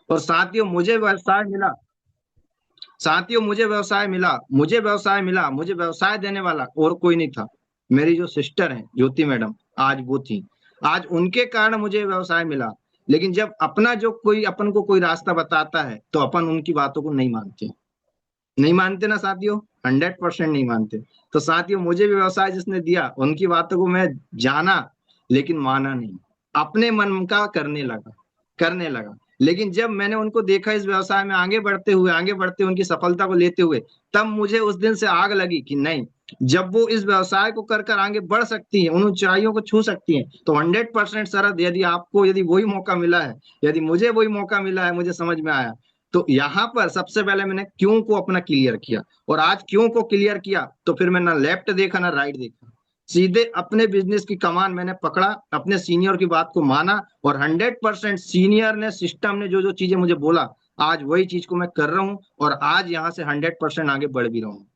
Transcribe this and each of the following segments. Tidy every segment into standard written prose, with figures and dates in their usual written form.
और साथियों मुझे व्यवसाय मिला, साथियों मुझे व्यवसाय देने वाला और कोई नहीं था। मेरी जो सिस्टर है ज्योति मैडम, आज वो थी। आज उनके कारण मुझे व्यवसाय मिला। लेकिन जब अपना जो कोई अपन को कोई रास्ता बताता है तो अपन उनकी बातों को नहीं मानते। नहीं मानते ना साथियों, 100% नहीं मानते। तो साथियों मुझे भी व्यवसाय जिसने दिया उनकी बातों को मैं जाना, लेकिन माना नहीं। अपने मन का करने लगा। लेकिन जब मैंने उनको देखा इस व्यवसाय में आगे बढ़ते हुए उनकी सफलता को लेते हुए, तब मुझे उस दिन से आग लगी कि नहीं, जब वो इस व्यवसाय को कर कर आगे बढ़ सकती है, उन ऊंचाइयों को छू सकती है, तो 100% शरद, यदि वही मौका मिला है, यदि मुझे वही मौका मिला है, मुझे समझ में आया। तो यहाँ पर सबसे पहले मैंने क्यों को अपना क्लियर किया। और आज क्यों को क्लियर किया तो फिर मैं ना लेफ्ट देखा ना राइट देखा, सीधे अपने बिजनेस की कमान मैंने पकड़ा, अपने सीनियर की बात को माना, और 100% सीनियर ने, सिस्टम ने जो जो चीजें मुझे बोला, आज वही चीज को मैं कर रहा हूं, और आज यहाँ से 100% आगे बढ़ भी रहा हूँ।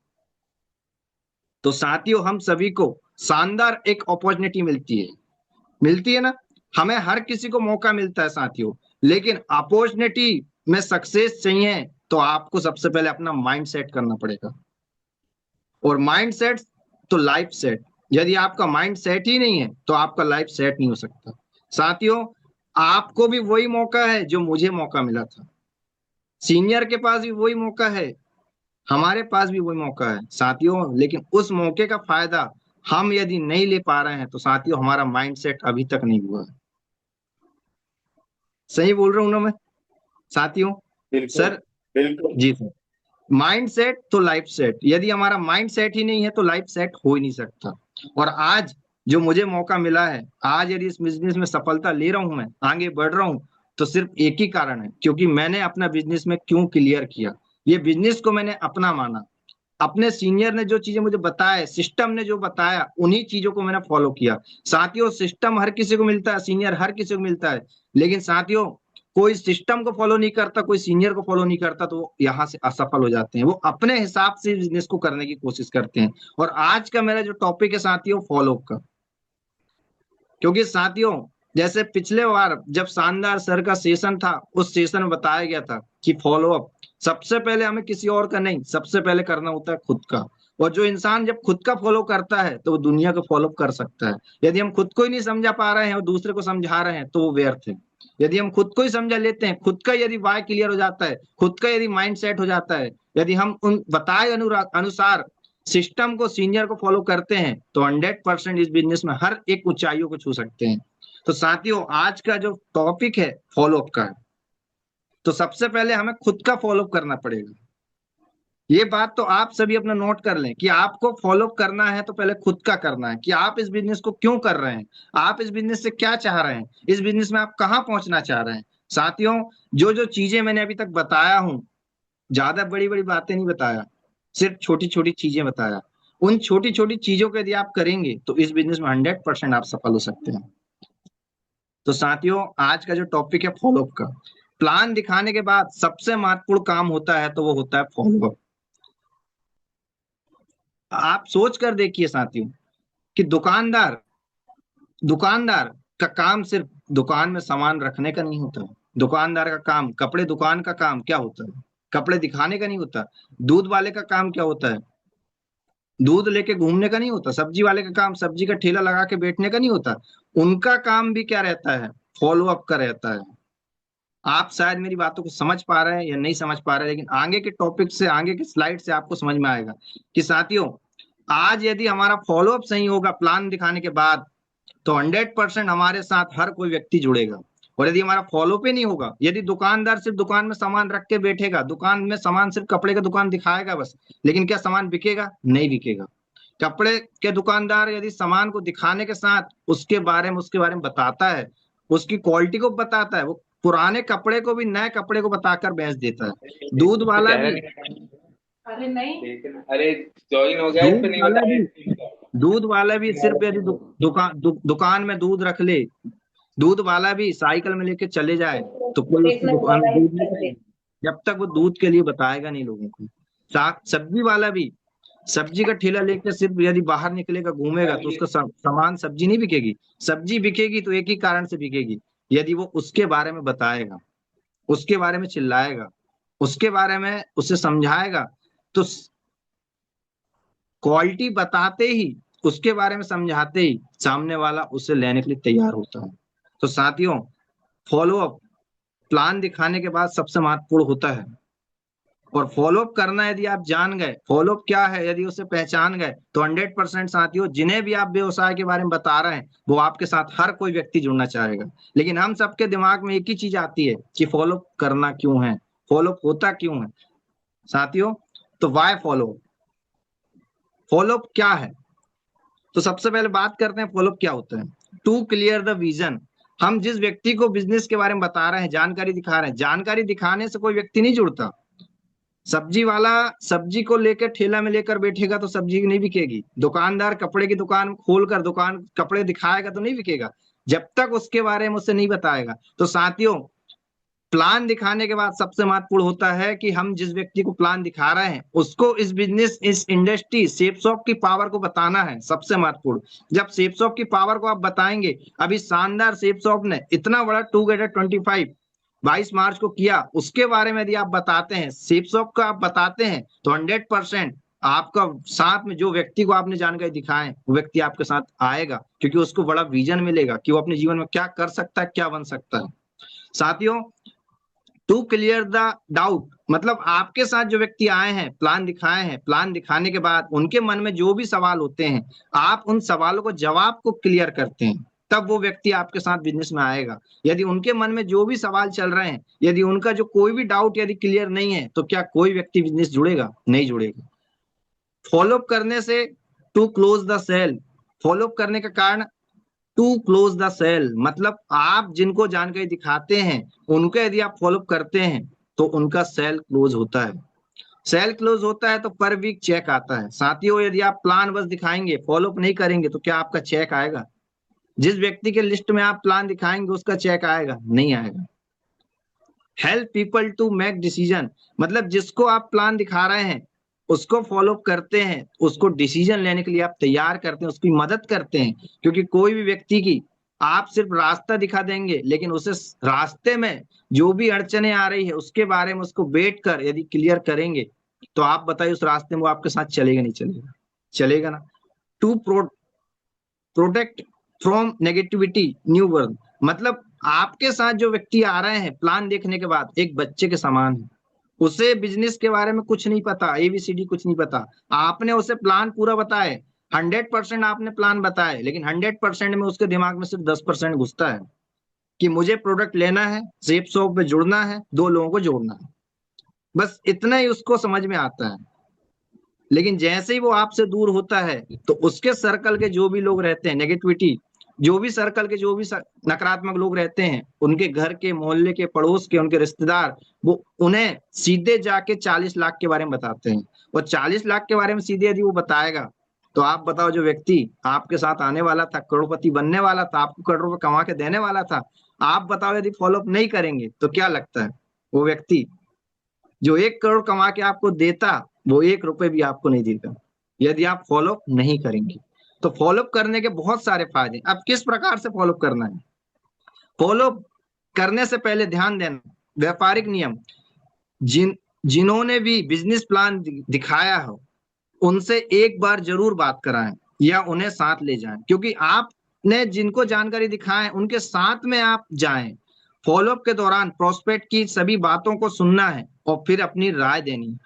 तो साथियों हम सभी को शानदार एक अपॉर्चुनिटी मिलती है ना। हमें हर किसी को मौका मिलता है साथियों, लेकिन अपॉर्चुनिटी में सक्सेस चाहिए तो आपको सबसे पहले अपना माइंड सेट करना पड़ेगा। और माइंड सेट तो लाइफ सेट। यदि आपका माइंड सेट ही नहीं है तो आपका लाइफ सेट नहीं हो सकता। साथियों आपको भी वही मौका है जो मुझे मौका मिला था, सीनियर के पास भी वही मौका है, हमारे पास भी वही मौका है साथियों। लेकिन उस मौके का फायदा हम यदि नहीं ले पा रहे हैं तो साथियों हमारा माइंड सेट अभी तक नहीं हुआ है। सही बोल रहा हूं ना मैं साथियों? बिल्कुल। सर, बिल्कुल। जी सर। माइंड सेट तो लाइफ सेट, यदि हमारा माइंड सेट ही नहीं है तो लाइफ सेट हो ही नहीं सकता। और आज जो मुझे मौका मिला है, आज यदि इस बिजनेस में सफलता ले रहा हूं, मैं आगे बढ़ रहा हूं, तो सिर्फ एक ही कारण है, क्योंकि मैंने अपना बिजनेस में क्यों क्लियर किया। ये बिजनेस को मैंने अपना माना, अपने सीनियर ने जो चीजें मुझे बताया, सिस्टम ने जो बताया, उन्हीं चीजों को मैंने फॉलो किया। साथियों सिस्टम हर किसी को मिलता है, सीनियर हर किसी को मिलता है, लेकिन साथियों कोई सिस्टम को फॉलो नहीं करता, कोई सीनियर को फॉलो नहीं करता, तो वो यहाँ से असफल हो जाते हैं। वो अपने हिसाब से बिजनेस को करने की कोशिश करते हैं। और आज का मेरा जो टॉपिक है साथियों, फॉलो का। क्योंकि साथियों जैसे पिछले बार जब शानदार सर का सेशन था, उस सेशन में बताया गया था कि फॉलो अप सबसे पहले हमें किसी और का नहीं, सबसे पहले करना होता है खुद का। और जो इंसान जब खुद का फॉलो करता है तो वो दुनिया को फॉलो कर सकता है। यदि हम खुद को ही नहीं समझा पा रहे हैं और दूसरे को समझा रहे हैं तो वो व्यर्थ है। यदि हम खुद को ही समझा लेते हैं, खुद का यदि वाय क्लियर हो जाता है, खुद का यदि माइंड सेट हो जाता है, यदि हम उन बताए अनुसार सिस्टम को, सीनियर को फॉलो करते हैं, तो 100% इस बिजनेस में हर एक ऊंचाइयों को छू सकते हैं। तो साथियों आज का जो टॉपिक है फॉलोअप का है। तो सबसे पहले हमें खुद का फॉलोअप करना पड़ेगा। ये बात तो आप सभी अपना नोट कर लें कि आपको फॉलोअप करना है तो पहले खुद का करना है, कि आप इस बिजनेस को क्यों कर रहे हैं, आप इस बिजनेस से क्या चाह रहे हैं, इस बिजनेस में आप कहाँ पहुंचना चाह रहे हैं। साथियों जो जो चीजें मैंने अभी तक बताया हूं, ज्यादा बड़ी बड़ी बातें नहीं बताया, सिर्फ छोटी छोटी चीजें बताया। उन छोटी छोटी चीजों को यदि आप करेंगे तो इस बिजनेस में 100% आप सफल हो सकते हैं। तो साथियों आज का जो टॉपिक है फॉलोअप का, प्लान दिखाने के बाद सबसे महत्वपूर्ण काम होता है तो वो होता है फॉलोअप। आप सोच कर देखिए साथियों कि दुकानदार का काम सिर्फ दुकान में सामान रखने का नहीं होता। दुकानदार का काम, कपड़े दुकान का काम क्या होता है, कपड़े दिखाने का नहीं होता। दूध वाले का काम क्या होता है, दूध लेके घूमने का नहीं होता। सब्जी वाले का काम सब्जी का ठेला लगा के बैठने का नहीं होता। उनका काम भी क्या रहता है, फॉलो अप का रहता है। आप शायद मेरी बातों को समझ पा रहे हैं या नहीं समझ पा रहे हैं, लेकिन आगे के टॉपिक से, आगे के स्लाइड से आपको समझ में आएगा कि साथियों आज यदि हमारा फॉलो अप सही होगा प्लान दिखाने के बाद, तो 100% हमारे साथ हर कोई व्यक्ति जुड़ेगा। और यदि हमारा फॉलो पे नहीं होगा, यदि दुकानदार सिर्फ दुकान में सामान रख के बैठेगा, दुकान में सामान सिर्फ कपड़े का दुकान दिखाएगा बस, लेकिन क्या सामान बिकेगा? नहीं बिकेगा। कपड़े के दुकानदार यदि सामान को दिखाने के साथ उसके बारे में बताता है, उसकी क्वालिटी को बताता है, वो पुराने कपड़े को भी नए कपड़े को बताकर बेच देता है। दूध तो वाला चेहरा भी नहीं दिखाना। अरे नहीं, अरे ज्वाइन हो गया, इस दूध पे नहीं वाला बताया। भी दूध वाला भी सिर्फ यदि दुकान में दूध रख ले, दूध वाला भी साइकिल में लेके चले जाए, तो कोई उसकी दुकान में दूध नहीं पिएगा जब तक वो दूध के लिए बताएगा नहीं लोगों को। साग सब्जी वाला भी सब्जी का ठेला लेके सिर्फ यदि बाहर निकलेगा, घूमेगा, तो उसका सामान, सब्जी नहीं बिकेगी। सब्जी बिकेगी तो एक ही कारण से बिकेगी, यदि वो उसके बारे में बताएगा। उसके बारे में चिल्लाएगा, उसके बारे में उसे समझाएगा, तो क्वालिटी बताते ही, उसके बारे में समझाते ही सामने वाला उसे लेने के लिए तैयार होता है। तो साथियों, फॉलो अप प्लान दिखाने के बाद सबसे महत्वपूर्ण होता है। और फॉलोअप करना यदि आप जान गए फॉलोअप क्या है, यदि उसे पहचान गए, तो 100% साथियों, जिन्हें भी आप व्यवसाय के बारे में बता रहे हैं वो आपके साथ हर कोई व्यक्ति जुड़ना चाहेगा। लेकिन हम सबके दिमाग में एक ही चीज आती है कि फॉलोअप करना क्यों है, फॉलोअप होता क्यों है साथियों। तो वाई फॉलोअप, फॉलोअप क्या है, तो सबसे पहले बात करते हैं फॉलोअप क्या होता है। टू क्लियर द विजन, हम जिस व्यक्ति को बिजनेस के बारे में बता रहे हैं, जानकारी दिखा रहे हैं, जानकारी दिखाने से कोई व्यक्ति नहीं जुड़ता। सब्जी वाला सब्जी को लेकर ठेला में लेकर बैठेगा तो सब्जी नहीं बिकेगी। दुकानदार कपड़े की दुकान खोलकर दुकान कपड़े दिखाएगा तो नहीं बिकेगा, जब तक उसके बारे में उसे नहीं बताएगा। तो साथियों, प्लान दिखाने के बाद सबसे महत्वपूर्ण होता है कि हम जिस व्यक्ति को प्लान दिखा रहे हैं उसको इस बिजनेस, इस इंडस्ट्री, शेप शॉप की पावर को बताना है, सबसे महत्वपूर्ण। जब शेप शॉप की पावर को आप बताएंगे, अभी शानदार शेप शॉप ने इतना बड़ा टूगेदर 25 22 मार्च को किया, उसके बारे में यदि आप बताते हैं, शेप शॉप का आप बताते हैं, तो 100% आपका साथ में जो व्यक्ति को आपने जानकारी दिखाए वो व्यक्ति आपके साथ आएगा, क्योंकि उसको बड़ा विजन मिलेगा कि वो अपने जीवन में क्या कर सकता है, क्या बन सकता है। साथियों, टू क्लियर द डाउट, मतलब आपके साथ जो व्यक्ति आए हैं, प्लान दिखाए हैं, प्लान दिखाने के बाद उनके मन में जो भी सवाल होते हैं, आप उन सवालों को, जवाब को क्लियर करते हैं, तब वो व्यक्ति आपके साथ बिजनेस में आएगा। यदि उनके मन में जो भी सवाल चल रहे हैं, यदि उनका जो कोई भी डाउट यदि क्लियर नहीं है, तो क्या कोई व्यक्ति बिजनेस जुड़ेगा? नहीं जुड़ेगा। फॉलोअप करने से, to close the sale, follow up करने का कारण टू क्लोज द सेल, मतलब आप जिनको जानकारी दिखाते हैं उनको यदि आप फॉलोअप करते हैं तो उनका सेल क्लोज होता है। सेल क्लोज होता है तो पर वीक चेक आता है। साथियों, यदि आप प्लान बस दिखाएंगे, फॉलोअप नहीं करेंगे, तो क्या आपका चेक आएगा? जिस व्यक्ति के लिस्ट में आप प्लान दिखाएंगे उसका चेक आएगा? नहीं आएगा। Help people to make decision, मतलब जिसको आप प्लान दिखा रहे हैं उसको फॉलो करते हैं, उसको डिसीजन लेने के लिए आप तैयार करते हैं, उसकी मदद करते हैं। क्योंकि कोई भी व्यक्ति की आप सिर्फ रास्ता दिखा देंगे, लेकिन उसे रास्ते में जो भी अड़चने आ रही है उसके बारे में उसको बैठ कर यदि क्लियर करेंगे, तो आप बताइए उस रास्ते में वो आपके साथ चलेगा नहीं चलेगा? चलेगा ना। To protect from negativity new word, मतलब आपके साथ जो व्यक्ति आ रहे हैं प्लान देखने के बाद एक बच्चे के समान है, उसे बिजनेस के बारे में कुछ नहीं पता, एबीसीडी कुछ नहीं पता, आपने उसे प्लान पूरा बताए, 100% आपने प्लान बताए, लेकिन 100% में उसके दिमाग में सिर्फ 10% घुसता है कि मुझे प्रोडक्ट लेना है, शेप शॉप पे जुड़ना है, 2 लोगों को जोड़ना है, बस इतना ही उसको समझ में आता है। लेकिन जैसे ही वो आपसे दूर होता है तो उसके सर्कल के जो भी लोग रहते हैं, नेगेटिविटी, जो भी सर्कल के जो भी नकारात्मक लोग रहते हैं, उनके घर के, मोहल्ले के, पड़ोस के, उनके रिश्तेदार, वो उन्हें सीधे जाके 40 लाख के बारे में बताते हैं। और 40 लाख के बारे में सीधे यदि वो बताएगा, तो आप बताओ, जो व्यक्ति आपके साथ आने वाला था, करोड़पति बनने वाला था, आपको करोड़ रुपए कमा के देने वाला था, आप बताओ यदि फॉलोअप नहीं करेंगे तो क्या लगता है वो व्यक्ति जो 1 करोड़ कमा के आपको देता, वो 1 रुपए भी आपको नहीं देगा यदि आप फॉलो नहीं करेंगे। तो फॉलो करने के बहुत सारे फायदे। अब किस प्रकार से फॉलो करना है? फॉलो करने से पहले ध्यान देना, व्यापारिक नियम, जिन्होंने भी बिजनेस प्लान दिखाया हो उनसे एक बार जरूर बात कराएं या उन्हें साथ ले जाएं, क्योंकि आपने जिनको जानकारी दिखाएं उनके साथ में आप जाएं। फॉलोअप के दौरान प्रोस्पेक्ट की सभी बातों को सुनना है और फिर अपनी राय देनी है।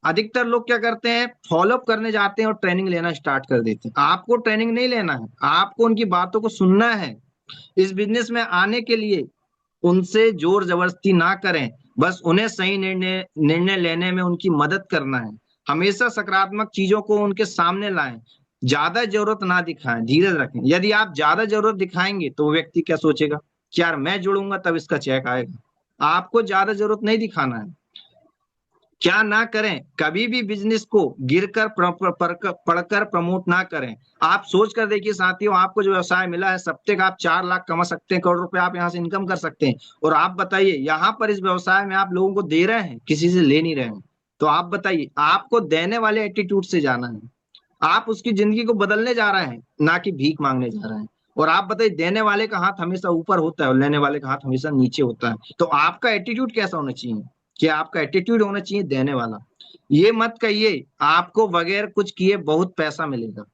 अधिकतर लोग क्या करते हैं, फॉलोअप करने जाते हैं और ट्रेनिंग लेना स्टार्ट कर देते हैं। आपको ट्रेनिंग नहीं लेना है, आपको उनकी बातों को सुनना है। इस बिजनेस में आने के लिए उनसे जोर जबरदस्ती ना करें, बस उन्हें सही निर्णय निर्णय लेने में उनकी मदद करना है। हमेशा सकारात्मक चीजों को उनके सामने लाएं, ज्यादा जरूरत ना दिखाएं, धीरज रखें। यदि आप ज्यादा जरूरत दिखाएंगे तो वो व्यक्ति क्या सोचेगा कि यार मैं जुड़ूंगा तब इसका चेक आएगा। आपको ज्यादा जरूरत नहीं दिखाना है। क्या ना करें, कभी भी बिजनेस को गिरकर पढ़कर प्रमोट ना करें। आप सोच कर देखिए साथियों, आपको जो व्यवसाय मिला है, सप्ते का आप 4 लाख कमा सकते हैं, करोड़ रुपए आप यहाँ से इनकम कर सकते हैं। और आप बताइए, यहाँ पर इस व्यवसाय में आप लोगों को दे रहे हैं, किसी से ले नहीं रहे हैं। तो आप बताइए, आपको देने वाले एटीट्यूड से जाना है। आप उसकी जिंदगी को बदलने जा रहे हैं, ना कि भीख मांगने जा रहे हैं। और आप बताइए, देने वाले का हाथ हमेशा ऊपर होता है और लेने वाले का हाथ हमेशा नीचे होता है। तो आपका एटीट्यूड कैसा होना चाहिए? कि आपका एटीट्यूड होना चाहिए देने वाला। ये मत कहिए आपको बगैर कुछ किए बहुत पैसा मिलेगा।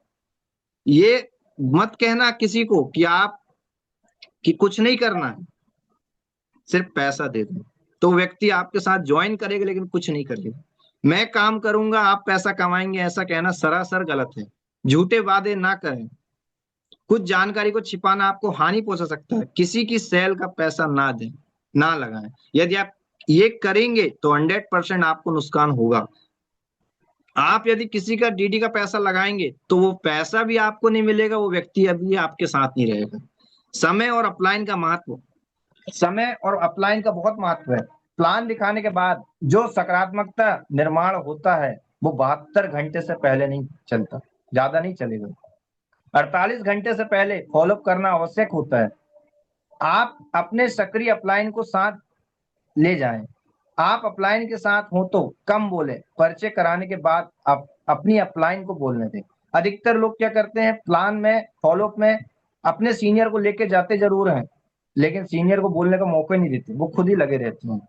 ये मत कहना किसी को कि आप कि कुछ नहीं करना है, सिर्फ पैसा दे दो। तो व्यक्ति आपके साथ ज्वाइन करेगा लेकिन कुछ नहीं करेगा। मैं काम करूंगा आप पैसा कमाएंगे, ऐसा कहना सरासर गलत है। झूठे वादे ना करें। कुछ जानकारी को छिपाना आपको हानि पहुंचा सकता है। किसी की सेल का पैसा ना दें, ना लगाएं। यदि आप ये करेंगे तो 100% आपको नुकसान होगा। आप यदि किसी का डीडी का पैसा लगाएंगे तो वो पैसा भी आपको नहीं मिलेगा, वो व्यक्ति अभी आपके साथ नहीं रहेगा। समय और अपलाइन का महत्व, समय और अपलाइन का बहुत महत्व है। प्लान दिखाने के बाद जो सकारात्मकता निर्माण होता है वो 72 घंटे से पहले नहीं चलता, ज्यादा नहीं चलेगा। 48 घंटे से पहले फॉलोअप करना आवश्यक होता है। आप अपने सक्रिय अपलाइन को साथ ले जाएं। आप अपलाइन के साथ हो तो कम बोले, परिचय कराने के बाद आप अपनी अपलाइन को बोलने दें। अधिकतर लोग क्या करते हैं, प्लान में फॉलोअप में अपने सीनियर को लेके जाते जरूर हैं, लेकिन सीनियर को बोलने का मौका ही नहीं देते, वो खुद ही लगे रहते हैं।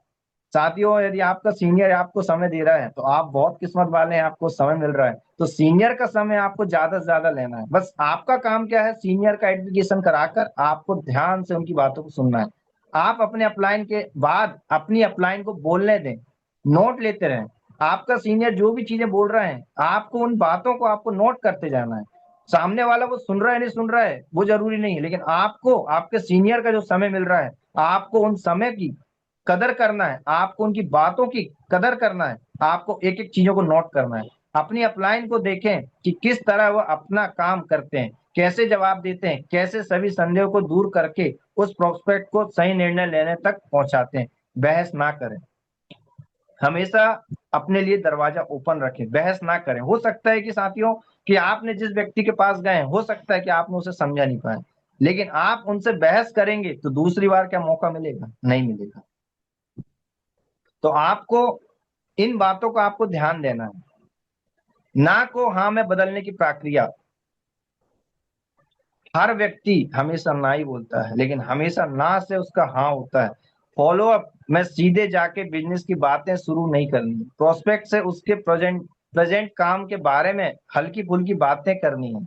साथियों, यदि आपका सीनियर आपको समय दे रहा है तो आप बहुत किस्मत वाले हैं, आपको समय मिल रहा है। तो सीनियर का समय आपको ज्यादा से ज्यादा लेना है। बस आपका काम क्या है, सीनियर का एडुकेशन कराकर आपको ध्यान से उनकी बातों को सुनना है। आप अपने अपलाइन के बाद अपनी अपलाइन को बोलने दें, नोट लेते रहें। आपका सीनियर जो भी चीजें बोल रहे हैं, आपको उन बातों को आपको नोट करते जाना है। सामने वाला वो सुन रहा है नहीं सुन रहा है वो जरूरी नहीं है, लेकिन आपको आपके सीनियर का जो समय मिल रहा है, आपको उन समय की कदर करना है, आपको उनकी बातों की कदर करना है, आपको एक एक चीजों को नोट करना है। अपनी अपलाइन को देखें कि किस तरह वो अपना काम करते हैं, कैसे जवाब देते हैं, कैसे सभी संदेह को दूर करके उस प्रोस्पेक्ट को सही निर्णय लेने तक पहुंचाते हैं। बहस ना करें, हमेशा अपने लिए दरवाजा ओपन रखें, बहस ना करें। हो सकता है कि साथियों कि आपने जिस व्यक्ति के पास गए, हो सकता है कि आपने उसे समझा नहीं पाए, लेकिन आप उनसे बहस करेंगे तो दूसरी बार क्या मौका मिलेगा? नहीं मिलेगा। तो आपको इन बातों का आपको ध्यान देना है। ना को हाँ में बदलने की प्रक्रिया, हर व्यक्ति हमेशा ना ही बोलता है, लेकिन हमेशा ना से उसका हाँ होता है। फॉलो अप में सीधे जाके बिजनेस की बातें शुरू नहीं करनी, प्रोस्पेक्ट से उसके प्रेजेंट प्रेजेंट काम के बारे में हल्की फुल्की बातें करनी है।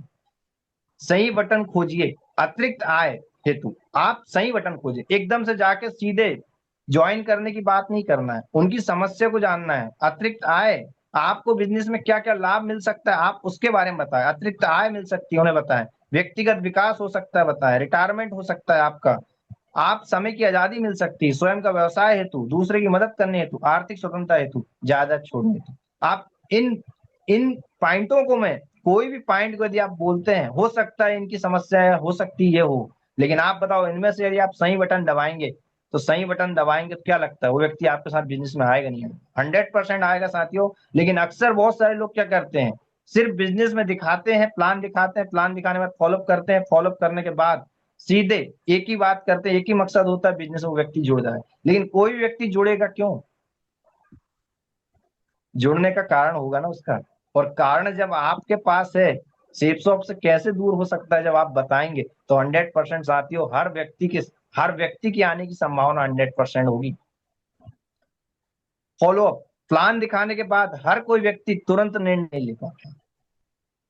सही बटन खोजिए अतिरिक्त आय हेतु। आप सही बटन खोजिए, एकदम से जाके सीधे ज्वाइन करने की बात नहीं करना है, उनकी समस्या को जानना है। अतिरिक्त आय, आपको बिजनेस में क्या क्या लाभ मिल सकता है आप उसके बारे में बताएं। अतिरिक्त आय मिल सकती है उन्हें बताएं। व्यक्तिगत विकास हो सकता है बताएं। रिटायरमेंट हो सकता है आपका। आप समय की आजादी मिल सकती है, स्वयं का व्यवसाय हेतु, दूसरे की मदद करने हेतु, आर्थिक स्वतंत्रता हेतु, ज्यादा छोड़ने हेतु। आप इन इन पॉइंटों को, मैं कोई भी पॉइंट को यदि आप बोलते हैं, हो सकता है इनकी समस्या है, हो सकती है ये हो, लेकिन आप बताओ इनमें से यदि आप सही बटन दबाएंगे तो सही बटन दबाएंगे तो क्या लगता है वो व्यक्ति आपके साथ बिजनेस में आएगा नहीं आएगा? 100% आएगा साथियों। लेकिन अक्सर बहुत सारे लोग क्या करते हैं, सिर्फ बिजनेस में दिखाते हैं, प्लान दिखाते हैं, प्लान दिखाने के बाद फॉलोअप करते हैं, फॉलोअप करने के बाद सीधे एक ही बात करते हैं, एक ही मकसद होता है बिजनेस में वो व्यक्ति जुड़ जाए। लेकिन कोई भी व्यक्ति जुड़ेगा क्यों? जुड़ने का कारण होगा ना उसका। और कारण जब आपके पास है, सेफ शॉप से कैसे दूर हो सकता है जब आप बताएंगे, तो 100% साथियों हर व्यक्ति की आने की संभावना 100% होगी। फॉलो अप, प्लान दिखाने के बाद हर कोई व्यक्ति तुरंत निर्णय नहीं ले पाता,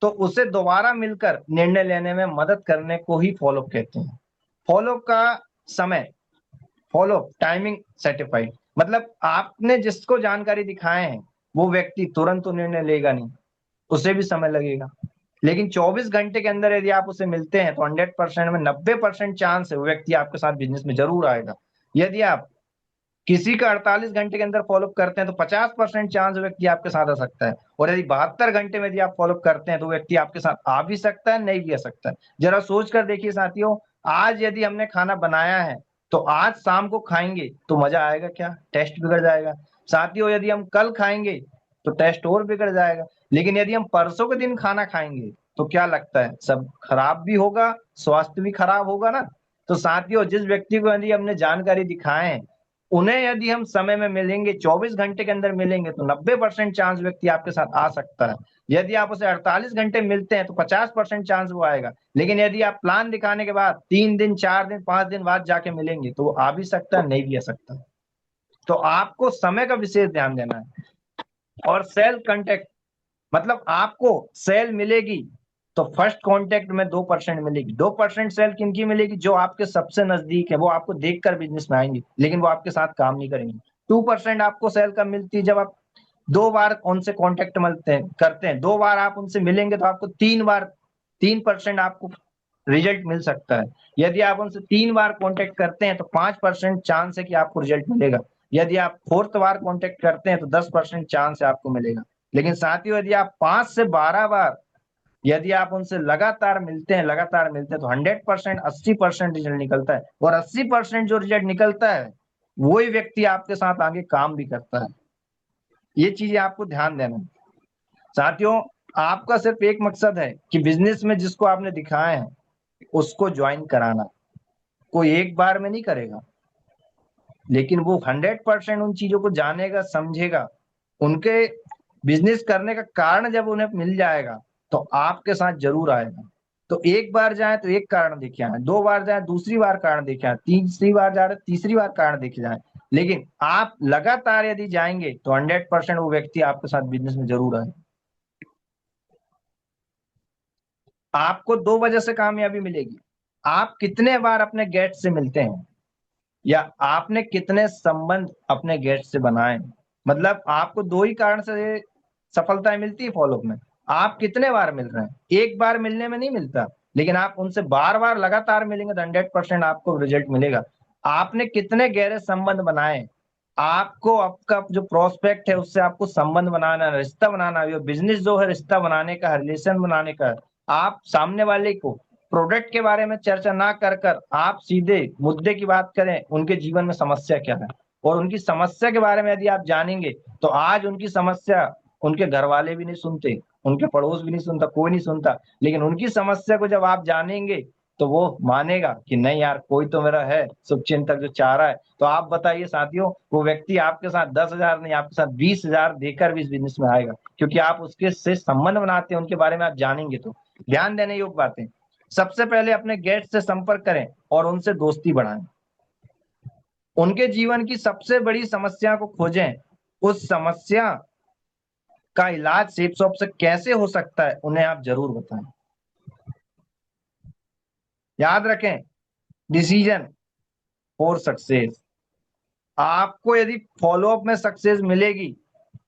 तो उसे दोबारा मिलकर निर्णय लेने में मदद करने को ही फॉलो कहते हैं। फॉलो का समय, फॉलो टाइमिंग सर्टिफाइड, मतलब आपने जिसको जानकारी दिखाए हैं वो व्यक्ति तुरंत तो निर्णय लेगा नहीं, उसे भी समय लगेगा। लेकिन 24 घंटे के अंदर यदि आप उसे मिलते हैं तो 100% में 90% चांस है वो व्यक्ति आपके साथ बिजनेस में जरूर आएगा। यदि आप किसी का 48 घंटे के अंदर फॉलोअप करते हैं तो 50% चांस व्यक्ति आपके साथ आ सकता है। और यदि 72 घंटे में यदि आप फॉलोअप करते हैं तो व्यक्ति आपके साथ आ भी सकता है, नहीं भी आ सकता है। जरा सोच कर देखिए साथियों, आज यदि हमने खाना बनाया है तो आज शाम को खाएंगे तो मजा आएगा क्या? टेस्ट बिगड़ जाएगा। साथियों, यदि हम कल खाएंगे तो टेस्ट और बिगड़ जाएगा। लेकिन यदि हम परसों के दिन खाना खाएंगे तो क्या लगता है, सब खराब भी होगा, स्वास्थ्य भी खराब होगा ना। तो साथियों, जिस व्यक्ति को यदि हमने जानकारी दिखाए उन्हें यदि हम समय में मिलेंगे, 24 घंटे के अंदर मिलेंगे, तो 90% चांस व्यक्ति आपके साथ आ सकता है। यदि आप उसे 48 घंटे मिलते हैं तो 50% चांस वो आएगा। लेकिन यदि आप प्लान दिखाने के बाद 3 दिन, 4 दिन, 5 दिन बाद जाके मिलेंगे तो वो आ भी सकता है, नहीं भी आ सकता। तो आपको समय का विशेष ध्यान देना है। और सेल कांटेक्ट, मतलब आपको सेल मिलेगी तो फर्स्ट कांटेक्ट में 2% मिलेगी। 2% सेल किनकी मिलेगी? जो आपके सबसे नजदीक है, वो आपको देखकर बिजनेस में आएंगे लेकिन वो आपके साथ काम नहीं करेंगे। 2% आपको सेल कब मिलती है? जब आप 2 बार उनसे कांटेक्ट मिलते हैं, करते हैं, 2 बार आप उनसे मिलेंगे तो आपको 3 बार 3% आपको रिजल्ट मिल सकता है। यदि आप उनसे 3 बार कांटेक्ट करते हैं तो 5% चांस है कि आपको रिजल्ट मिलेगा। यदि आप 4th बार कांटेक्ट करते हैं तो 10% चांस है आपको मिलेगा। लेकिन साथियों, यदि आप 5 से 12 बार यदि आप उनसे लगातार मिलते हैं तो 100%, 80% रिजल्ट निकलता है। और 80% जो रिजल्ट निकलता है वही व्यक्ति आपके साथ आगे काम भी करता है। ये चीजें आपको ध्यान देना है। साथियों, आपका सिर्फ एक मकसद है कि बिजनेस में जिसको आपने दिखाया है उसको ज्वाइन कराना। कोई एक बार में नहीं करेगा, लेकिन वो 100% उन चीजों को जानेगा, समझेगा। उनके बिजनेस करने का कारण जब उन्हें मिल जाएगा तो आपके साथ जरूर आएगा। तो एक बार जाए तो एक कारण देखे आए, 2 बार जाए दूसरी बार कारण देखे आए, तीसरी बार जा रहे तीसरी बार कारण देखे जाए। लेकिन आप लगातार यदि जाएंगे तो 100% वो व्यक्ति आपके साथ बिजनेस में जरूर आए। आपको 2 वजह से कामयाबी मिलेगी। आप कितने बार अपने गेस्ट से मिलते हैं, या आपने कितने संबंध अपने गेस्ट से बनाए। मतलब आपको 2 ही कारण से सफलताएं मिलती है फॉलोअप में। आप कितने बार मिल रहे हैं? एक बार मिलने में नहीं मिलता, लेकिन आप उनसे बार बार लगातार मिलेंगे तो 100% आपको रिजल्ट मिलेगा। आपने कितने गहरे संबंध बनाए। आपको आपका जो प्रोस्पेक्ट है उससे आपको संबंध बनाना, रिश्ता बनाना, ये बिजनेस जो है रिश्ता बनाने का, रिलेशन बनाने का। आप सामने वाले को प्रोडक्ट के बारे में चर्चा ना कर कर आप सीधे मुद्दे की बात करें, उनके जीवन में समस्या क्या है। और उनकी समस्या के बारे में यदि आप जानेंगे तो आज उनकी समस्या उनके घर वाले भी नहीं सुनते, उनके पड़ोस भी नहीं सुनता, कोई नहीं सुनता। लेकिन उनकी समस्या को जब आप जानेंगे तो वो मानेगा कि नहीं यार, कोई तो मेरा है शुभचिंतक जो चाह रहा है। तो आप बताइए साथियों, वो व्यक्ति आपके साथ 10,000 नहीं, आपके साथ 20,000 देकर भी इस बिजनेस में आएगा, क्योंकि आप उसके से संबंध बनाते हैं, उनके बारे में आप जानेंगे। तो ध्यान देने योग्य बातें। सबसे पहले अपने गेस्ट से संपर्क करें और उनसे दोस्ती बढ़ाएं। उनके जीवन की सबसे बड़ी समस्या को खोजें। उस समस्या का इलाज सेफ शॉप से कैसे हो सकता है उन्हें आप जरूर बताएं। याद रखें, डिसीजन फॉर सक्सेस। आपको यदि फॉलोअप में सक्सेस मिलेगी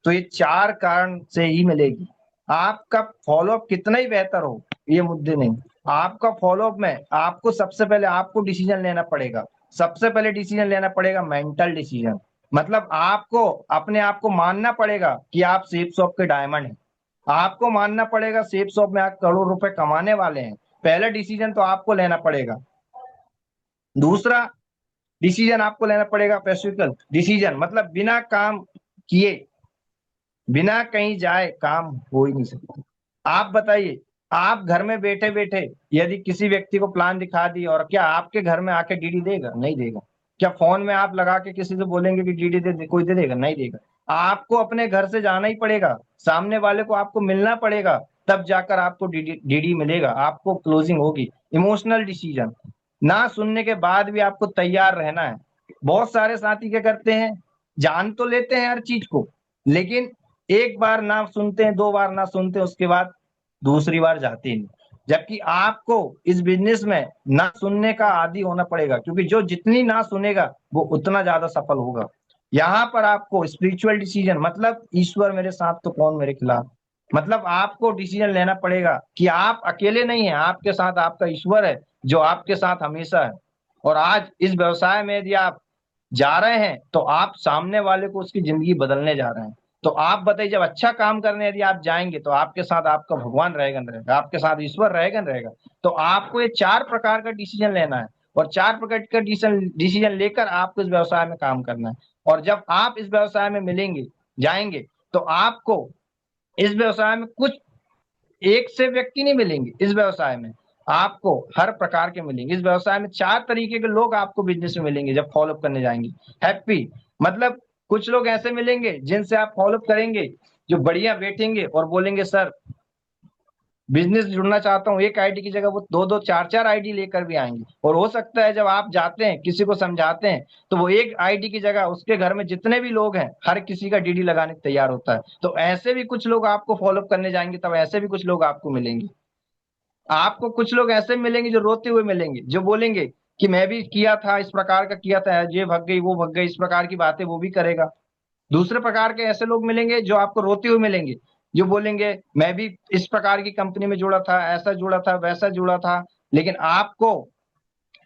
तो ये 4 कारण से ही मिलेगी। आपका फॉलोअप कितना ही बेहतर हो, ये मुद्दे नहीं। आपका फॉलोअप में आपको सबसे पहले आपको डिसीजन लेना पड़ेगा। सबसे पहले डिसीजन लेना पड़ेगा मेंटल डिसीजन। मतलब आपको अपने आप को मानना पड़ेगा कि आप सेफ शॉप के डायमंड हैं। आपको मानना पड़ेगा सेफ शॉप में आप करोड़ रुपए कमाने वाले हैं। पहला डिसीजन तो आपको लेना पड़ेगा। दूसरा डिसीजन आपको लेना पड़ेगा पैसिफिकल डिसीजन, मतलब बिना काम किए, बिना कहीं जाए काम हो ही नहीं सकता। आप बताइए, आप घर में बैठे बैठे यदि किसी व्यक्ति को प्लान दिखा दी, और क्या आपके घर में आके डीडी देगा? नहीं देगा। क्या फोन में आप लगा के किसी से बोलेंगे कि डीडी दे, कोई दे देगा? नहीं देगा। आपको अपने घर से जाना ही पड़ेगा, सामने वाले को आपको मिलना पड़ेगा, तब जाकर आपको डीडी डीडी मिलेगा, आपको क्लोजिंग होगी। इमोशनल डिसीजन, ना सुनने के बाद भी आपको तैयार रहना है। बहुत सारे साथी क्या करते हैं, जान तो लेते हैं हर चीज को, लेकिन एक बार ना सुनते हैं, 2 बार ना सुनते हैं, उसके बाद दूसरी बार जाते ही नहीं। जबकि आपको इस बिजनेस में ना सुनने का आदी होना पड़ेगा, क्योंकि जो जितनी ना सुनेगा वो उतना ज्यादा सफल होगा। यहाँ पर आपको स्पिरिचुअल डिसीजन, मतलब ईश्वर मेरे साथ तो कौन मेरे खिलाफ। मतलब आपको डिसीजन लेना पड़ेगा कि आप अकेले नहीं हैं, आपके साथ आपका ईश्वर है जो आपके साथ हमेशा है। और आज इस व्यवसाय में यदि आप जा रहे हैं तो आप सामने वाले को उसकी जिंदगी बदलने जा रहे हैं। तो आप बताइए, जब अच्छा काम करने यदि आप जाएंगे तो आपके साथ आपका भगवान रहेगा न रहेगा, आपके साथ ईश्वर रहेगा न रहेगा। तो आपको ये 4 प्रकार का डिसीजन लेना है, और 4 प्रकार का डिसीजन लेकर आपको इस व्यवसाय में काम करना है। और जब आप इस व्यवसाय में मिलेंगे, जाएंगे, तो आपको इस व्यवसाय में कुछ एक से व्यक्ति नहीं मिलेंगे। इस व्यवसाय में आपको हर प्रकार के मिलेंगे। इस व्यवसाय में 4 तरीके के लोग आपको बिजनेस में मिलेंगे जब फॉलोअप करने जाएंगे। हैप्पी मतलब कुछ लोग ऐसे मिलेंगे जिनसे आप फॉलोअप करेंगे, जो बढ़िया बैठेंगे और बोलेंगे सर बिजनेस जुड़ना चाहता हूँ, एक आईडी की जगह वो 2-2 4-4 आईडी लेकर भी आएंगे। और हो सकता है जब आप जाते हैं किसी को समझाते हैं तो वो एक आईडी की जगह उसके घर में जितने भी लोग हैं हर किसी का डीडी लगाने को तैयार होता है। तो ऐसे भी कुछ लोग आपको फॉलोअप करने जाएंगे, तब ऐसे भी कुछ लोग आपको मिलेंगे। आपको कुछ लोग ऐसे मिलेंगे जो रोते हुए मिलेंगे, जो बोलेंगे कि मैं भी किया था, इस प्रकार का किया था, ये भग गई वो भग गई, इस प्रकार की बातें वो भी करेगा। दूसरे प्रकार के ऐसे लोग मिलेंगे जो आपको रोते हुए मिलेंगे, जो बोलेंगे मैं भी इस प्रकार की कंपनी में जुड़ा था, ऐसा जुड़ा था, वैसा जुड़ा था। लेकिन आपको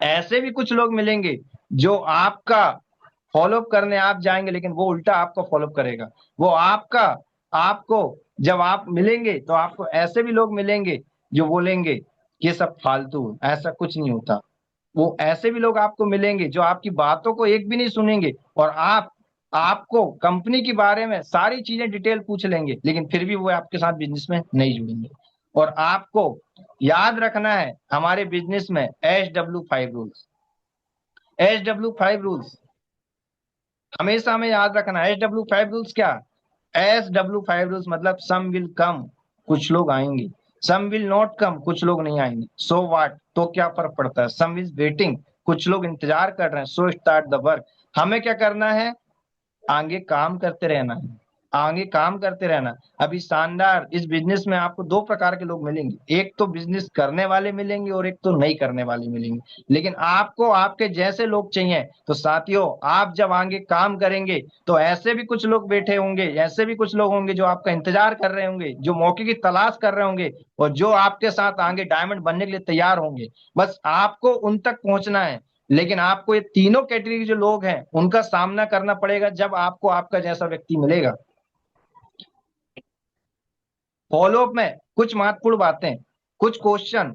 ऐसे भी कुछ लोग मिलेंगे जो आपका फॉलोअप करने आप जाएंगे लेकिन वो उल्टा आपको फॉलोअप करेगा। वो आपका आपको जब आप मिलेंगे तो आपको ऐसे भी लोग मिलेंगे जो बोलेंगे ये सब फालतू है, ऐसा कुछ नहीं होता। वो ऐसे भी लोग आपको मिलेंगे जो आपकी बातों को एक भी नहीं सुनेंगे, और आपको कंपनी के बारे में सारी चीजें डिटेल पूछ लेंगे लेकिन फिर भी वो आपके साथ बिजनेस में नहीं जुड़ेंगे। और आपको याद रखना है हमारे बिजनेस में SW5 रूल्स। SW5 रूल्स हमेशा हमें याद रखना है। SW5 रूल्स क्या? SW5 रूल्स मतलब सम विल कम, कुछ लोग आएंगे, सम विल नॉट कम, कुछ लोग नहीं आएंगे, सो व्हाट, तो क्या फर्क पड़ता है, सम इज वेटिंग, कुछ लोग इंतजार कर रहे हैं, सो स्टार्ट द वर्क। हमें क्या करना है? आगे काम करते रहना है, आगे काम करते रहना। अभी शानदार इस बिजनेस में आपको 2 प्रकार के लोग मिलेंगे, एक तो बिजनेस करने वाले मिलेंगे और एक तो नहीं करने वाले मिलेंगे। लेकिन आपको आपके जैसे लोग चाहिए। तो साथियों आप जब आगे काम करेंगे तो ऐसे भी कुछ लोग बैठे होंगे, ऐसे भी कुछ लोग होंगे जो आपका इंतजार कर रहे होंगे, जो मौके की तलाश कर रहे होंगे और जो आपके साथ आगे डायमंड बनने के लिए तैयार होंगे। बस आपको उन तक पहुंचना है। लेकिन आपको ये तीनों कैटेगरी जो लोग हैं उनका सामना करना पड़ेगा जब आपको आपका जैसा व्यक्ति मिलेगा। फॉलोअप में कुछ महत्वपूर्ण बातें, कुछ क्वेश्चन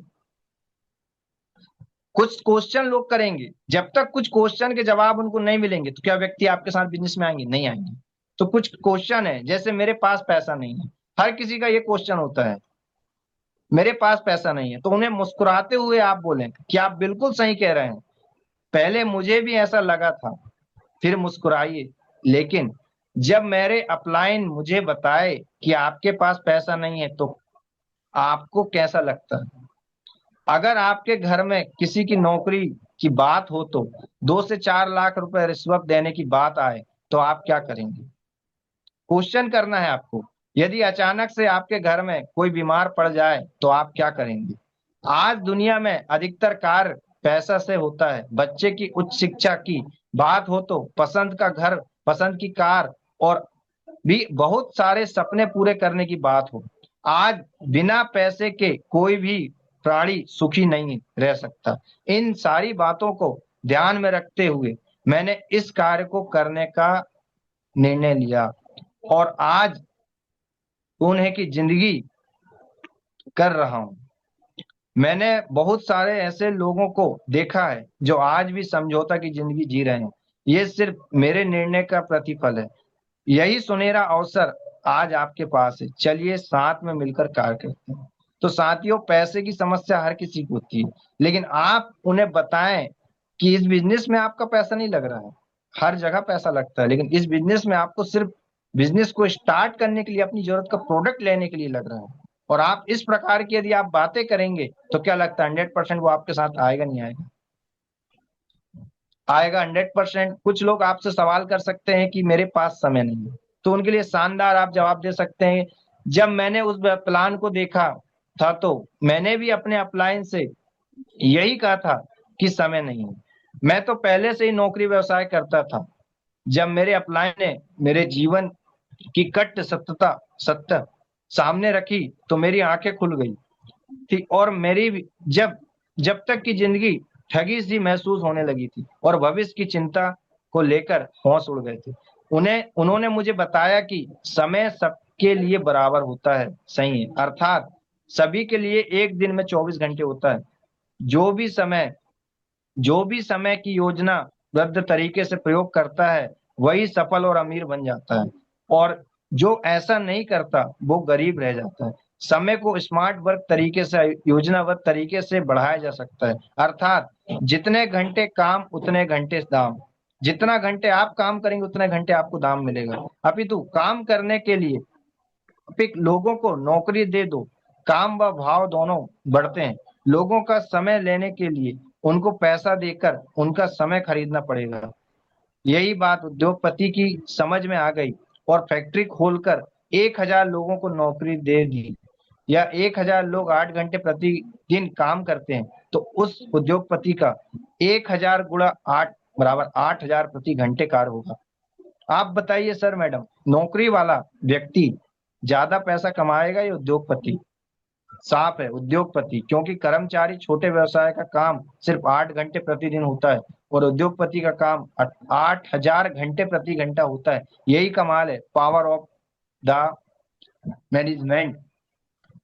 कुछ क्वेश्चन लोग करेंगे। जब तक कुछ क्वेश्चन के जवाब उनको नहीं मिलेंगे तो क्या व्यक्ति आपके साथ बिजनेस में आएंगे? नहीं आएंगे। तो कुछ क्वेश्चन है जैसे मेरे पास पैसा नहीं है, हर किसी का ये क्वेश्चन होता है, मेरे पास पैसा नहीं है। तो उन्हें मुस्कुराते हुए आप बोलें कि आप बिल्कुल सही कह रहे हैं, पहले मुझे भी ऐसा लगा था, फिर मुस्कुराइए। लेकिन जब मेरे अपलाइन मुझे बताए कि आपके पास पैसा नहीं है तो आपको कैसा लगता है? अगर आपके घर में किसी की नौकरी की बात हो तो 2 से 4 लाख रुपए रिश्वत देने की बात आए तो आप क्या करेंगे? क्वेश्चन करना है आपको। यदि अचानक से आपके घर में कोई बीमार पड़ जाए तो आप क्या करेंगे? आज दुनिया में अधिकतर कार्य पैसा से होता है। बच्चे की उच्च शिक्षा की बात हो तो पसंद का घर, पसंद की कार और भी बहुत सारे सपने पूरे करने की बात हो। आज बिना पैसे के कोई भी प्राणी सुखी नहीं रह सकता। इन सारी बातों को ध्यान में रखते हुए मैंने इस कार्य को करने का निर्णय लिया और आज उन्हें की जिंदगी कर रहा हूं। मैंने बहुत सारे ऐसे लोगों को देखा है जो आज भी समझौता की जिंदगी जी रहे हैं। ये सिर्फ मेरे निर्णय का प्रतिफल है। यही सुनहरा अवसर आज आपके पास है, चलिए साथ में मिलकर कार्य करते हैं। तो साथियों पैसे की समस्या हर किसी को होती है, लेकिन आप उन्हें बताएं कि इस बिजनेस में आपका पैसा नहीं लग रहा है। हर जगह पैसा लगता है लेकिन इस बिजनेस में आपको सिर्फ बिजनेस को स्टार्ट करने के लिए, अपनी जरूरत का प्रोडक्ट लेने के लिए लग रहा है। और आप इस प्रकार की यदि आप बातें करेंगे तो क्या लगता है 100% वो आपके साथ आएगा? नहीं आएगा? आएगा 100%। कुछ लोग आपसे सवाल कर सकते हैं कि मेरे पास समय नहीं है, तो उनके लिए शानदार आप जवाब दे सकते हैं, जब मैंने उस प्लान को देखा था तो मैंने भी अपने अपलाइन से यही कहा था कि समय नहीं है। मैं तो पहले से ही नौकरी व्यवसाय करता था। जब मेरे अपलाइन ने मेरे जीवन की कट सत्य सामने रखी तो मेरी आंखें खुल गई थी और मेरी जब जब तक की जिंदगी ठगी सी महसूस होने लगी थी और भविष्य की चिंता को लेकर होश उड़ गए थे। उन्होंने मुझे बताया कि समय सबके लिए बराबर होता है, सही है, अर्थात सभी के लिए एक दिन में 24 घंटे होता है। जो भी समय जो भी समय की योजना बद्ध तरीके से प्रयोग करता है वही सफल और अमीर बन जाता है, और जो ऐसा नहीं करता वो गरीब रह जाता है। समय को स्मार्ट वर्क तरीके से, योजनाबद्ध तरीके से बढ़ाया जा सकता है। अर्थात जितने घंटे काम उतने घंटे दाम, जितना घंटे आप काम करेंगे उतने घंटे आपको दाम मिलेगा। अपितु काम करने के लिए लोगों को नौकरी दे दो, काम व भाव दोनों बढ़ते हैं। लोगों का समय लेने के लिए उनको पैसा देकर उनका समय खरीदना पड़ेगा। यही बात उद्योगपति की समझ में आ गई और फैक्ट्री खोलकर 1,000 लोगों को नौकरी दे दी, या 1,000 लोग 8 घंटे प्रतिदिन काम करते हैं, तो उस उद्योगपति का 1,000 गुणा 8 बराबर 8,000 प्रति घंटे कार्य होगा। आप बताइए सर मैडम, नौकरी वाला व्यक्ति ज्यादा पैसा कमाएगा या उद्योगपति? साफ है उद्योगपति, क्योंकि कर्मचारी छोटे व्यवसाय का काम सिर्फ 8 घंटे प्रतिदिन होता है और उद्योगपति का काम 8,000 घंटे प्रति घंटा होता है। यही कमाल है, पावर ऑफ द मैनेजमेंट।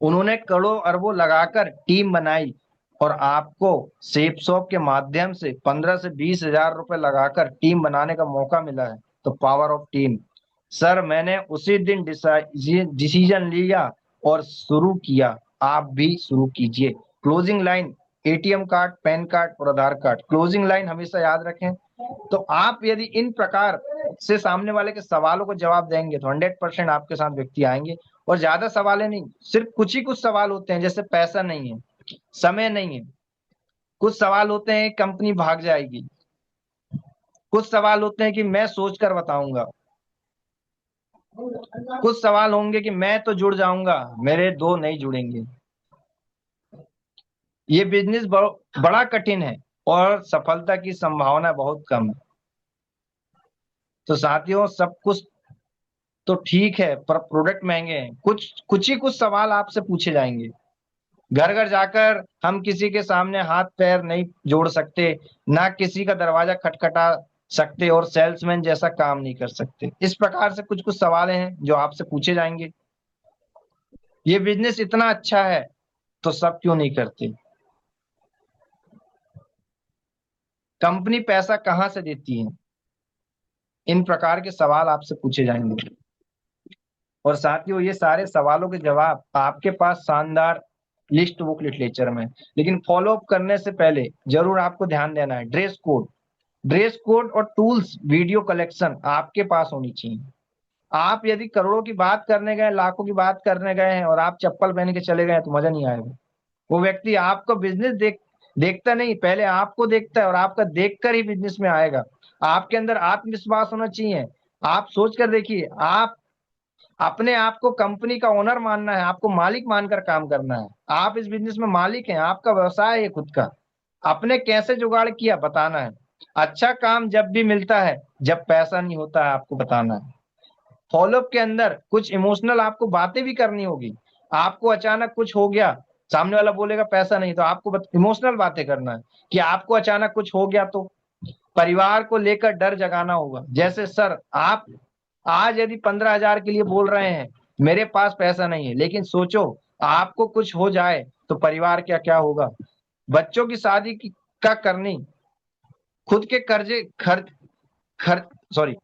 उन्होंने करोड़ों अरबों लगाकर टीम बनाई और आपको सेफ शॉप के माध्यम से 15 से 20 हजार रुपए लगाकर टीम बनाने का मौका मिला है। तो पावर ऑफ टीम। सर मैंने उसी दिन डिसीजन लिया और शुरू किया, आप भी शुरू कीजिए। Closing line, ATM card, pan card और आधार कार्ड। क्लोजिंग लाइन हमेशा याद रखें। तो आप यदि इन प्रकार से सामने वाले के सवालों को जवाब देंगे तो 100% आपके साथ व्यक्ति आएंगे। और ज्यादा सवाल नहीं, सिर्फ कुछ ही कुछ सवाल होते हैं, जैसे पैसा नहीं है, समय नहीं है, कुछ सवाल होते हैं कंपनी भाग जाएगी, कुछ सवाल होते हैं कि मैं सोच कर बताऊंगा, कुछ सवाल होंगे कि मैं तो जुड़ जाऊंगा, मेरे दो नहीं जुड़ेंगे। ये बिजनेस बड़ा कठिन है और सफलता की संभावना बहुत कम है। तो साथियों, सब कुछ तो ठीक है पर प्रोडक्ट महंगे हैं। कुछ ही कुछ सवाल आपसे पूछे जाएंगे। घर घर जाकर हम किसी के सामने हाथ पैर नहीं जोड़ सकते, ना किसी का दरवाजा खटखटा सकते और सेल्समैन जैसा काम नहीं कर सकते। इस प्रकार से कुछ कुछ सवाल हैं जो आपसे पूछे जाएंगे। ये बिजनेस इतना अच्छा है तो सब क्यों नहीं करते? कंपनी पैसा कहाँ से देती है? इन प्रकार के सवाल आपसे पूछे जाएंगे। और साथियों, ये सारे सवालों के जवाब आपके पास शानदार लिस्ट बुक लिटरेचर में। लेकिन फॉलो अप करने से पहले जरूर आपको ध्यान देना है, ड्रेस कोड और टूल्स, वीडियो कलेक्शन आपके पास होनी चाहिए। आप यदि करोड़ों की बात करने गए, लाखों की बात करने गए हैं और आप चप्पल पहन के चले गए तो मजा नहीं आएगा। वो व्यक्ति आपको बिजनेस देखता नहीं, पहले आपको देखता है और आपका देखकर ही बिजनेस में आएगा। आपके अंदर आत्मविश्वास होना चाहिए। आप सोच कर देखिए, आप अपने आप को कंपनी का ओनर मानना है, आपको मालिक मानकर काम करना है। आप इस बिजनेस में मालिक हैं, आपका व्यवसाय है खुद का। आपने कैसे जुगाड़ किया बताना है। अच्छा काम जब भी मिलता है जब पैसा नहीं होता है, आपको बताना है। फॉलोअप के अंदर कुछ इमोशनल आपको बातें भी करनी होगी। आपको अचानक कुछ हो गया, सामने वाला बोलेगा पैसा नहीं, तो आपको इमोशनल बातें करना है कि आपको अचानक कुछ हो गया तो परिवार को लेकर डर जगाना होगा। जैसे सर, आप आज यदि 15,000 के लिए बोल रहे हैं, मेरे पास पैसा नहीं है, लेकिन सोचो आपको कुछ हो जाए तो परिवार क्या क्या होगा। बच्चों की शादी का करनी, खुद के कर्जे खर्च खर्च सॉरी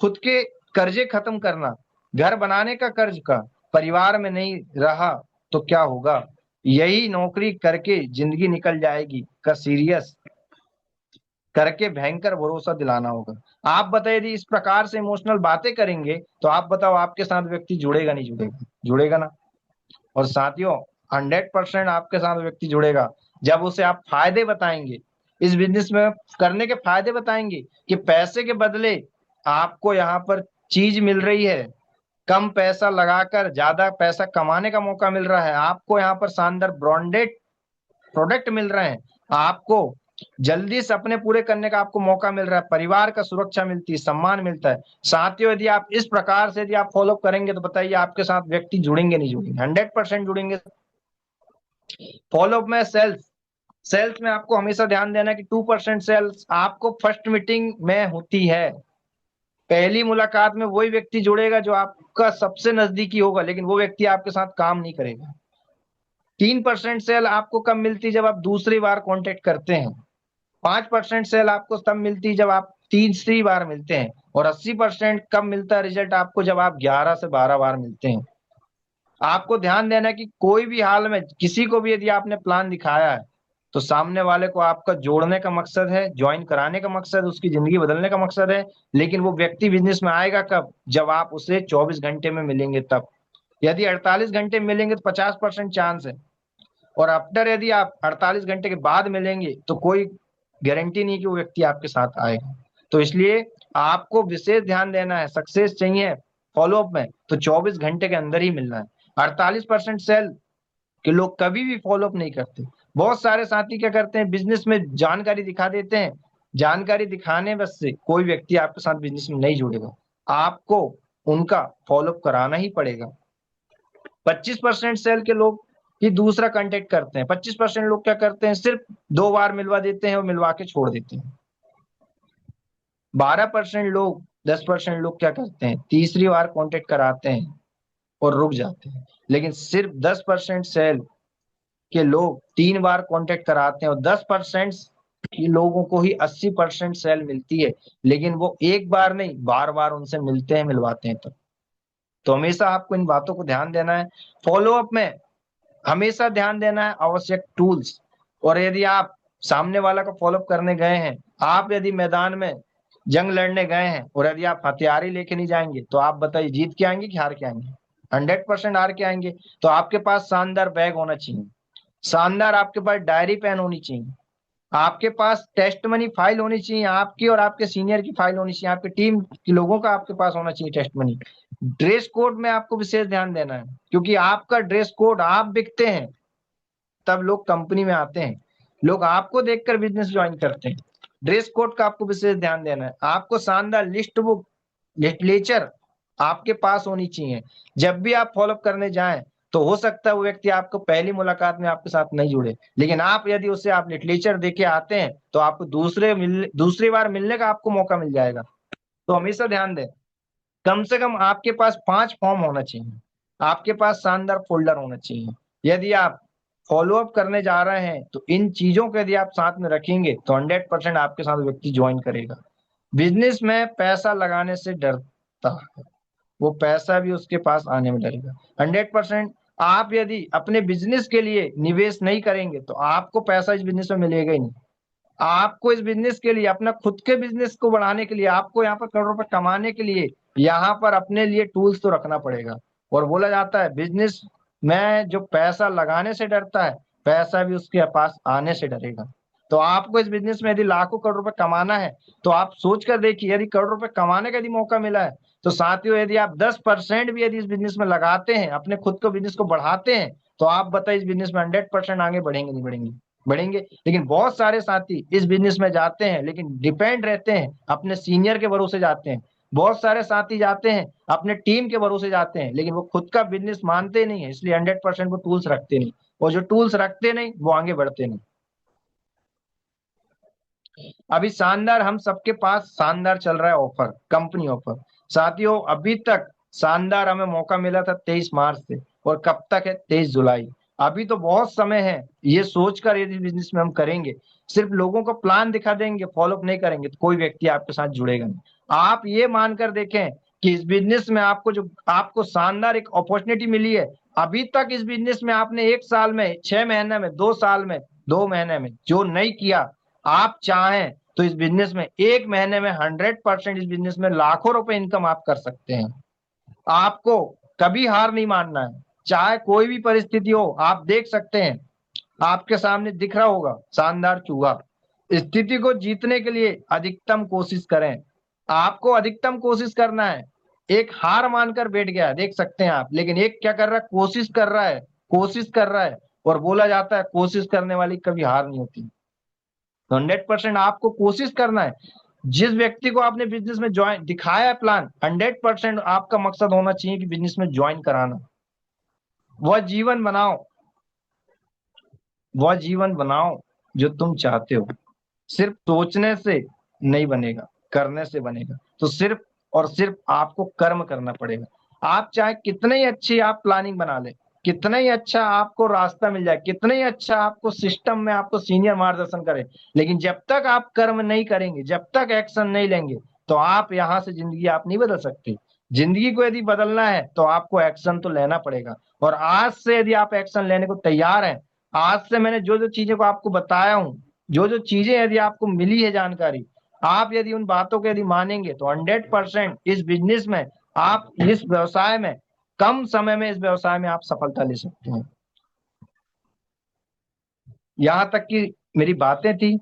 खुद के कर्जे खत्म करना, घर बनाने का कर्ज का, परिवार में नहीं रहा तो क्या होगा। यही नौकरी करके जिंदगी निकल जाएगी का सीरियस करके भयंकर भरोसा दिलाना होगा। आप बताइए, यदि इस प्रकार से इमोशनल बातें करेंगे तो आप बताओ आपके साथ व्यक्ति जुड़ेगा नहीं जुड़ेगा? जुड़ेगा ना। और साथियों, 100% आपके साथ व्यक्ति जुड़ेगा जब उसे आप फायदे बताएंगे, इस बिजनेस में करने के फायदे बताएंगे कि पैसे के बदले आपको यहाँ पर चीज मिल रही है, कम पैसा लगाकर ज्यादा पैसा कमाने का मौका मिल रहा है, आपको यहाँ पर शानदार ब्रांडेड प्रोडक्ट मिल रहे हैं, आपको जल्दी से अपने पूरे करने का आपको मौका मिल रहा है, परिवार का सुरक्षा मिलती है, सम्मान मिलता है। साथियों, यदि आप इस प्रकार से यदि आप फॉलो करेंगे तो बताइए आपके साथ व्यक्ति जुड़ेंगे नहीं जुड़ेंगे? 100% जुड़ेंगे। फॉलो में सेल्स में आपको हमेशा ध्यान देना कि 2% सेल्स आपको फर्स्ट मीटिंग में होती है। पहली मुलाकात में वही व्यक्ति जुड़ेगा जो आपका सबसे नजदीकी होगा, लेकिन वो व्यक्ति आपके साथ काम नहीं करेगा। 3% सेल आपको कब मिलती है? जब आप दूसरी बार कांटेक्ट करते हैं। 5% सेल आपको तब मिलती है जब आप तीसरी बार मिलते हैं। और 80% कब मिलता है रिजल्ट आपको? जब आप 11 से 12 बार मिलते हैं। आपको ध्यान देना है कि कोई भी हाल में किसी को भी यदि आपने प्लान दिखाया है तो सामने वाले को आपका जोड़ने का मकसद है, ज्वाइन कराने का मकसद, उसकी जिंदगी बदलने का मकसद है। लेकिन वो व्यक्ति बिजनेस में आएगा कब? जब आप उसे 24 घंटे में मिलेंगे तब। यदि 48 घंटे में मिलेंगे तो 50% चांस है, और आफ्टर यदि आप 48 घंटे के बाद मिलेंगे तो कोई गारंटी नहीं कि वो व्यक्ति आपके साथ आएगा। तो इसलिए आपको विशेष ध्यान देना है, सक्सेस चाहिए फॉलोअप में तो 24 घंटे के अंदर ही मिलना है। 48% सेल के लोग कभी भी फॉलोअप नहीं करते। बहुत सारे साथी क्या करते हैं, बिजनेस में जानकारी दिखा देते हैं, जानकारी दिखाने बस से कोई व्यक्ति आपके साथ बिजनेस में नहीं जुड़ेगा, आपको उनका फॉलोअप कराना ही पड़ेगा। 25% सेल के लोग ही दूसरा कांटेक्ट करते हैं। 25% लोग क्या करते हैं, सिर्फ 2 बार मिलवा देते हैं और मिलवा के छोड़ देते हैं। 12% लोग, 10% लोग क्या करते हैं, तीसरी बार कांटेक्ट कराते हैं और रुक जाते हैं। लेकिन सिर्फ 10% सेल के लोग 3 बार कांटेक्ट कराते हैं, और 10% की लोगों को ही 80% सेल मिलती है, लेकिन वो एक बार नहीं बार बार उनसे मिलते हैं, मिलवाते हैं। तो हमेशा आपको इन बातों को ध्यान देना है। फॉलोअप में हमेशा ध्यान देना है आवश्यक टूल्स। और यदि आप सामने वाला को फॉलोअप करने गए हैं, आप यदि मैदान में जंग लड़ने गए हैं और यदि आप हथियार ही लेके नहीं जाएंगे तो आप बताइए जीत के आएंगे कि हार के आएंगे? 100% हार के आएंगे। तो आपके पास शानदार बैग होना चाहिए, शानदार आपके पास डायरी पेन होनी चाहिए, आपके पास टेस्ट मनी फाइल होनी चाहिए, आपकी और आपके सीनियर की फाइल होनी चाहिए, आपकी टीम के लोगों का आपके पास होना चाहिए टेस्ट मनी। ड्रेस कोड में आपको विशेष ध्यान देना है, क्योंकि आपका ड्रेस कोड, आप बिकते हैं तब लोग कंपनी में आते हैं, लोग आपको देखकर बिजनेस ज्वाइन करते हैं। ड्रेस कोड का आपको विशेष ध्यान देना है। आपको शानदार लिस्ट बुक, लिटरेचर आपके पास होनी चाहिए। जब भी आप फॉलोअप करने जाएं तो हो सकता है वो व्यक्ति आपको पहली मुलाकात में आपके साथ नहीं जुड़े, लेकिन आप यदि उससे आप लिटरेचर देके आते हैं तो आपको दूसरी बार मिलने का आपको मौका मिल जाएगा। तो हमेशा ध्यान दें, कम से कम आपके पास 5 फॉर्म होना चाहिए, आपके पास शानदार फोल्डर होना चाहिए। यदि आप फॉलोअप करने जा रहे हैं तो इन चीजों को यदि आप साथ में रखेंगे तो 100% आपके साथ व्यक्ति ज्वाइन करेगा। बिजनेस में पैसा लगाने से डरता है, वो पैसा भी उसके पास आने में डरेगा। 100% आप यदि अपने बिजनेस के लिए निवेश नहीं करेंगे तो आपको पैसा इस बिजनेस में मिलेगा ही नहीं। आपको इस बिजनेस के लिए, अपना खुद के बिजनेस को बढ़ाने के लिए, आपको यहाँ पर करोड़ों रुपए कमाने के लिए यहाँ पर अपने लिए टूल्स तो रखना पड़ेगा। और बोला जाता है बिजनेस में जो पैसा लगाने से डरता है, पैसा भी उसके पास आने से डरेगा। तो आपको इस बिजनेस में यदि लाखों करोड़ रुपए कमाना है तो आप सोच कर देखिए, यदि करोड़ रुपए कमाने का यदि मौका मिला है तो साथियों यदि आप 10% भी यदि इस बिजनेस में लगाते हैं, अपने खुद को बिजनेस को बढ़ाते हैं, तो आप बताइए इस बिजनेस में 100% आगे बढ़ेंगे नहीं बढ़ेंगे? बढ़ेंगे। लेकिन बहुत सारे साथी इस बिजनेस में जाते हैं लेकिन डिपेंड रहते हैं, अपने सीनियर के भरोसे जाते हैं। बहुत सारे साथी जाते हैं अपने टीम के भरोसे जाते हैं, लेकिन वो खुद का बिजनेस मानते नहीं है, इसलिए 100% वो टूल्स रखते नहीं। और जो टूल्स रखते नहीं वो आगे बढ़ते नहीं। अभी शानदार हम सबके पास शानदार चल रहा है ऑफर, कंपनी ऑफर। साथियों अभी तक शानदार हमें मौका मिला था 23 मार्च से, और कब तक है? 23 जुलाई। अभी तो बहुत समय है। ये सोचकर यदि बिजनेस में हम करेंगे, सिर्फ लोगों को प्लान दिखा देंगे, फॉलोअप नहीं करेंगे तो कोई व्यक्ति आपके साथ जुड़ेगा नहीं। आप ये मानकर देखें कि इस बिजनेस में आपको शानदार एक अपॉर्चुनिटी मिली है। अभी तक इस बिजनेस में आपने 1 साल में, 6 महीने में, 2 साल में, 2 महीने में जो नहीं किया, आप चाहें तो इस बिजनेस में 1 महीने में 100% इस बिजनेस में लाखों रुपए इनकम आप कर सकते हैं। आपको कभी हार नहीं मानना है, चाहे कोई भी परिस्थिति हो। आप देख सकते हैं, आपके सामने दिख रहा होगा शानदार चूहा। स्थिति को जीतने के लिए अधिकतम कोशिश करें। आपको अधिकतम कोशिश करना है। एक हार मानकर बैठ गया, देख सकते हैं आप, लेकिन एक क्या कर रहा है, कोशिश कर रहा है, कोशिश कर रहा है। और बोला जाता है कोशिश करने वाली कभी हार नहीं होती। 100% आपको कोशिश करना है। जिस व्यक्ति को आपने बिजनेस में ज्वाइन दिखाया है प्लान, 100% आपका मकसद होना चाहिए कि बिजनेस में ज्वाइन कराना। वह जीवन बनाओ, वह जीवन बनाओ जो तुम चाहते हो। सिर्फ सोचने से नहीं बनेगा, करने से बनेगा। तो सिर्फ और सिर्फ आपको कर्म करना पड़ेगा। आप चाहे कितने ही अच्छी आप प्लानिंग बना ले, कितना ही अच्छा आपको रास्ता मिल जाए, कितना ही अच्छा आपको सिस्टम में आपको सीनियर मार्गदर्शन करे, लेकिन जब तक आप कर्म नहीं करेंगे, जब तक एक्शन नहीं लेंगे, तो आप यहां से जिंदगी आप नहीं बदल सकते। जिंदगी को यदि बदलना है तो आपको एक्शन तो लेना पड़ेगा। और आज से यदि आप एक्शन लेने को तैयार हैं, आज से मैंने जो जो चीजें को आपको बताया हूं, जो जो चीजें यदि आपको मिली है जानकारी, आप यदि उन बातों को यदि मानेंगे तो 100% इस बिजनेस में, आप इस व्यवसाय में, कम समय में इस व्यवसाय में आप सफलता ले सकते हैं। यहाँ तक कि मेरी बातें थी,